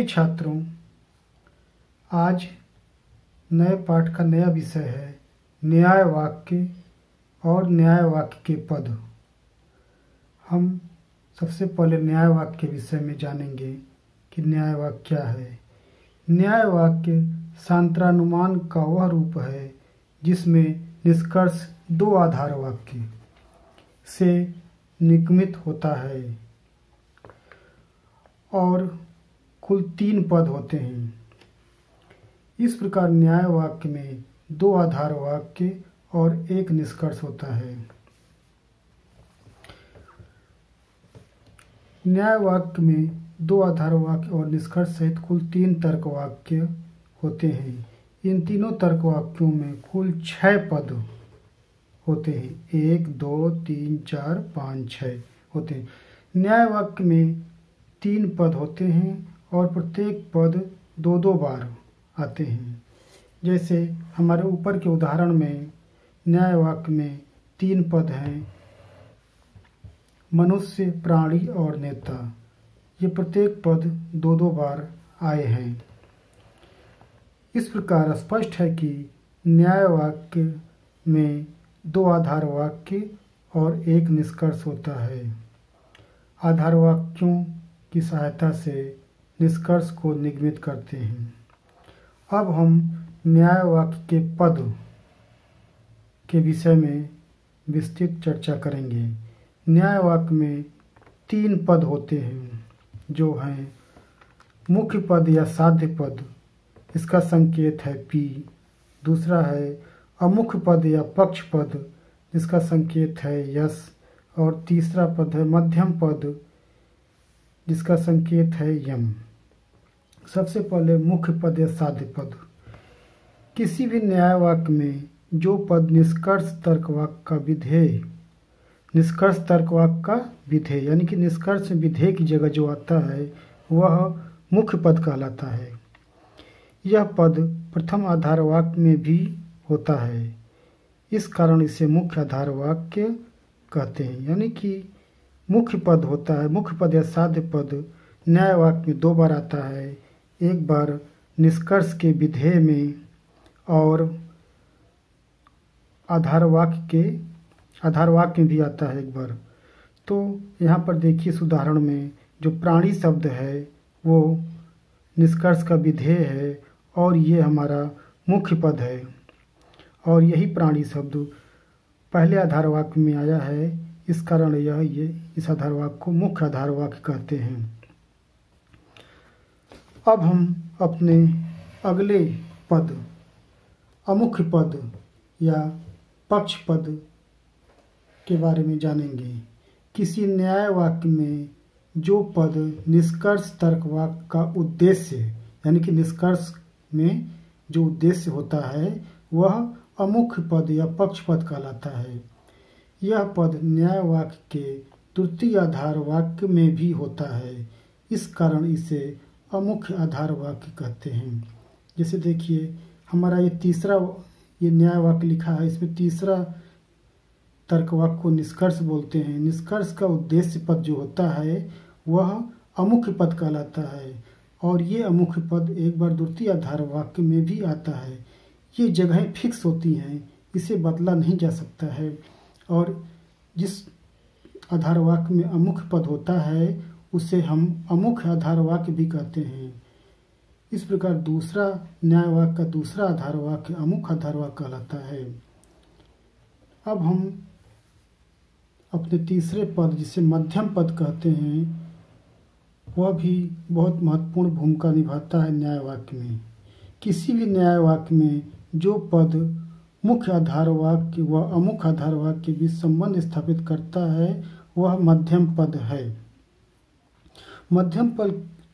प्रिय छात्रों, आज नए पाठ का नया विषय है न्याय वाक्य और न्याय वाक्य के पद। हम सबसे पहले न्याय वाक्य के विषय में जानेंगे कि न्याय वाक्य क्या है। न्याय वाक्य सांत्रानुमान का वह रूप है जिसमें निष्कर्ष दो आधार वाक्य से निगमित होता है और कुल 3 पद होते हैं। इस प्रकार न्याय वाक्य में 2 आधार वाक्य और 1 निष्कर्ष होता है। न्याय वाक्य में 2 आधार वाक्य और निष्कर्ष सहित कुल 3 तर्क वाक्य होते हैं। इन तीनों तर्क वाक्यों में कुल 6 पद होते हैं। 1, 2, 3, 4, 5, 6 होते हैं। न्याय वाक्य में 3 पद होते हैं और प्रत्येक पद 2-2 बार आते हैं। जैसे हमारे ऊपर के उदाहरण में न्याय वाक्य में 3 पद हैं, मनुष्य, प्राणी और नेता। ये प्रत्येक पद 2-2 बार आए हैं। इस प्रकार स्पष्ट है कि न्याय वाक्य में 2 आधार वाक्य और 1 निष्कर्ष होता है। आधार वाक्यों की सहायता से निष्कर्ष को निगमित करते हैं। अब हम न्याय वाक्य के पद के विषय में विस्तृत चर्चा करेंगे। न्याय वाक्य में 3 पद होते हैं जो हैं मुख्य पद या साध्य पद, इसका संकेत है P। दूसरा है अमुख्य पद या पक्ष पद, जिसका संकेत है यस। और तीसरा पद है मध्यम पद, जिसका संकेत है यम। सबसे पहले मुख्य पद या साध्य पद। किसी भी न्याय वाक्य में जो पद निष्कर्ष तर्क वाक्य का विधेय, निष्कर्ष तर्क वाक्य का विधेय यानी कि निष्कर्ष विधेय की जगह जो आता है वह मुख्य पद कहलाता है। यह पद प्रथम आधार वाक्य में भी होता है, इस कारण इसे मुख्य आधार वाक्य कहते हैं। यानी कि मुख्य पद होता है, मुख्य पद या साध्य पद न्याय वाक्य में 2 बार आता है। एक बार निष्कर्ष के विधेय में और आधार वाक्य में भी आता है एक बार। तो यहाँ पर देखिए इस उदाहरण में जो प्राणी शब्द है वो निष्कर्ष का विधेय है और ये हमारा मुख्य पद है, और यही प्राणी शब्द पहले आधार वाक्य में आया है, इस कारण ये इस आधार वाक्य को मुख्य आधार वाक्य कहते हैं। अब हम अपने अगले पद अमुख्य पद या पक्ष पद के बारे में जानेंगे। किसी न्याय वाक्य में जो पद निष्कर्ष तर्क वाक्य का उद्देश्य यानी कि निष्कर्ष में जो उद्देश्य होता है वह अमुख्य पद या पक्ष पद कहलाता है। यह पद न्याय वाक्य के तृतीय आधार वाक्य में भी होता है, इस कारण इसे अमुख्य आधार वाक्य कहते हैं। जैसे देखिए हमारा ये न्याय वाक्य लिखा है, इसमें तीसरा तर्क वाक्य को निष्कर्ष बोलते हैं। निष्कर्ष का उद्देश्य पद जो होता है वह अमुख्य पद कहलाता है, और ये अमुख्य पद एक बार द्वितीय आधार वाक्य में भी आता है। ये जगहें फिक्स होती हैं, इसे बदला नहीं जा सकता है, और जिस आधार वाक्य में अमुख्य पद होता है उसे हम अमुख्य आधार वाक्य भी कहते हैं। इस प्रकार दूसरा न्याय वाक्य का दूसरा आधार वाक्य अमुख्य आधार वाक्य कहलाता है। अब हम अपने तीसरे पद जिसे मध्यम पद कहते हैं, वह भी बहुत महत्वपूर्ण भूमिका निभाता है न्याय वाक्य में। किसी भी न्याय वाक्य में जो पद मुख्य आधार वाक्य व अमुख्य आधार वाक्य के बीच संबंध स्थापित करता है वह मध्यम पद है। मध्यम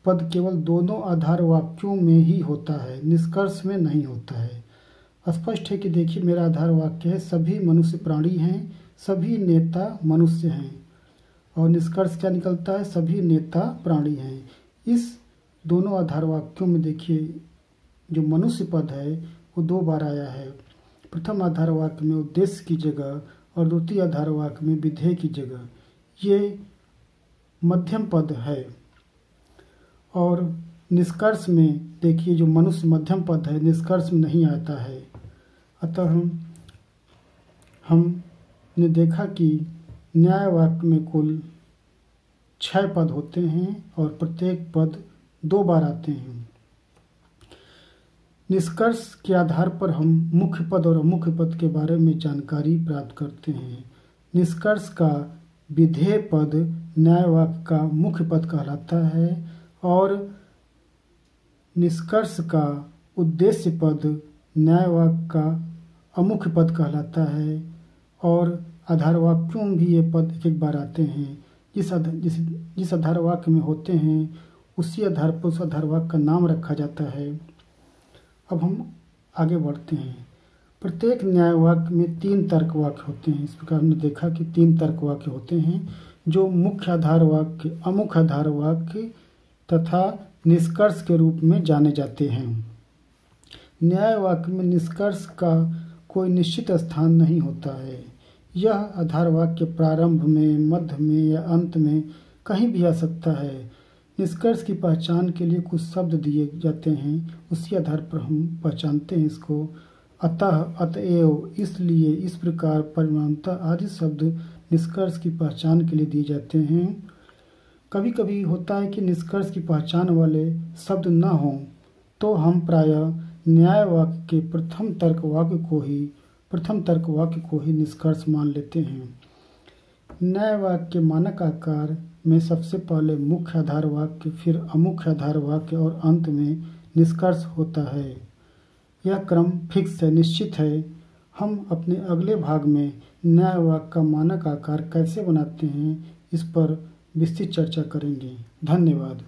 पद केवल दोनों आधार वाक्यों में ही होता है, निष्कर्ष में नहीं होता है। स्पष्ट है कि देखिए मेरा आधार वाक्य है सभी मनुष्य प्राणी हैं, सभी नेता मनुष्य हैं, और निष्कर्ष क्या निकलता है सभी नेता प्राणी हैं। इस दोनों आधार वाक्यों में देखिए जो मनुष्य पद है वो 2 बार आया है। प्रथम आधार वाक्य में उद्देश्य की जगह और द्वितीय आधार वाक्य में विधेय की जगह। ये मध्यम पद है और निष्कर्ष में देखिए जो मनुष्य मध्यम पद है निष्कर्ष में नहीं आता है। अतः हमने देखा कि न्याय वाक्य में कुल 6 पद होते हैं और प्रत्येक पद 2 बार आते हैं। निष्कर्ष के आधार पर हम मुख्य पद और अमुख्य पद के बारे में जानकारी प्राप्त करते हैं। निष्कर्ष का विधेय पद न्याय वाक्य का मुख्य पद कहलाता है और निष्कर्ष का उद्देश्य पद न्याय वाक्य का अमुख्य पद कहलाता है और आधार वाक्यों में भी ये पद एक बार आते हैं। जिस आधार वाक्य में होते हैं उसी आधार पर उस आधार वाक्य का नाम रखा जाता है। अब हम आगे बढ़ते हैं। प्रत्येक न्याय वाक्य में 3 तर्क वाक्य होते हैं। इस प्रकार हमने देखा कि 3 तर्क वाक्य होते हैं जो मुख्य आधार वाक्य, अमुख्य आधार वाक्य तथा निष्कर्ष के रूप में जाने जाते हैं। न्याय वाक्य में निष्कर्ष का कोई निश्चित स्थान नहीं होता है। यह आधार वाक्य प्रारंभ में, मध्य में या अंत में कहीं भी आ सकता है। निष्कर्ष की पहचान के लिए कुछ शब्द दिए जाते हैं, उसी आधार पर हम पहचानते हैं इसको। अतः, अतएव, इसलिए, इस प्रकार, परिणामतः आदि शब्द निष्कर्ष की पहचान के लिए दिए जाते हैं। कभी कभी होता है कि निष्कर्ष की पहचान वाले शब्द न हों तो हम प्रायः न्याय वाक्य के प्रथम तर्क वाक्य को ही निष्कर्ष मान लेते हैं। न्याय वाक्य के मानक आकार में सबसे पहले मुख्य आधार वाक्य, फिर अमुख्य आधार वाक्य और अंत में निष्कर्ष होता है। यह क्रम फिक्स है, निश्चित है। हम अपने अगले भाग में न्याय वाक्य का मानक आकार कैसे बनाते हैं इस पर विस्तृत चर्चा करेंगे। धन्यवाद।